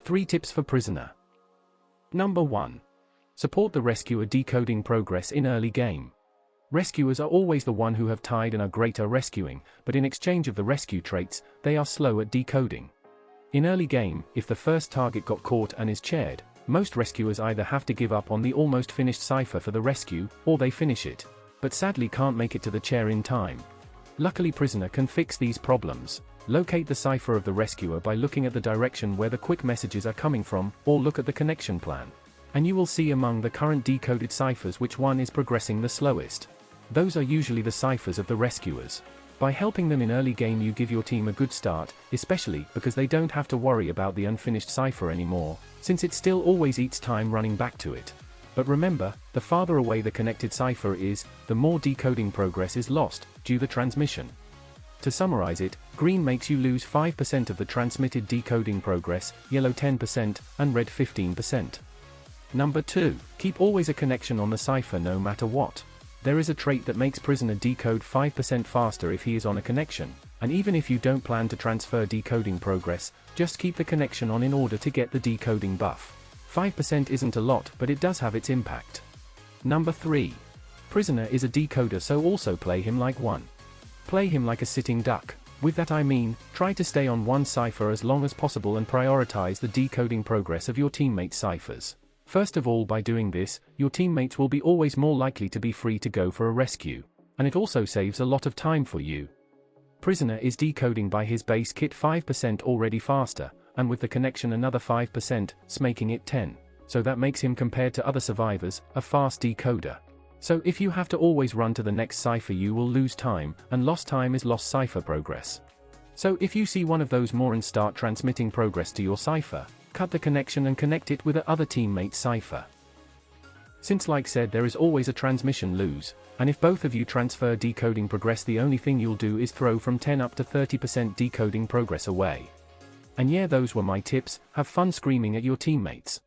3 tips for prisoner. Number 1. Support the rescuer decoding progress in early game. Rescuers are always the one who have tied and are great at rescuing, but in exchange of the rescue traits, they are slow at decoding. In early game, if the first target got caught and is chaired, most rescuers either have to give up on the almost finished cipher for the rescue, or they finish it, but sadly can't make it to the chair in time. Luckily prisoner can fix these problems. Locate the cipher of the rescuer by looking at the direction where the quick messages are coming from, or look at the connection plan. And you will see among the current decoded ciphers which one is progressing the slowest. Those are usually the ciphers of the rescuers. By helping them in early game you give your team a good start, especially because they don't have to worry about the unfinished cipher anymore, since it still always eats time running back to it. But remember, the farther away the connected cipher is, the more decoding progress is lost, due to transmission. To summarize it, green makes you lose 5% of the transmitted decoding progress, yellow 10%, and red 15%. Number 2. Keep always a connection on the cipher no matter what. There is a trait that makes prisoner decode 5% faster if he is on a connection, and even if you don't plan to transfer decoding progress, just keep the connection on in order to get the decoding buff. 5% isn't a lot, but it does have its impact. Number 3. Prisoner is a decoder, so also play him like one. Play him like a sitting duck. With that I mean, try to stay on one cipher as long as possible and prioritize the decoding progress of your teammates' ciphers. First of all, by doing this, your teammates will be always more likely to be free to go for a rescue, and it also saves a lot of time for you. Prisoner is decoding by his base kit 5% already faster, and with the connection another 5%, making it 10, so that makes him, compared to other survivors, a fast decoder. So if you have to always run to the next cipher you will lose time, and lost time is lost cipher progress. So if you see one of those more and start transmitting progress to your cipher, cut the connection and connect it with the other teammate's cipher. Since like said there is always a transmission lose, and if both of you transfer decoding progress the only thing you'll do is throw from 10 up to 30% decoding progress away. And yeah, those were my tips. Have fun screaming at your teammates.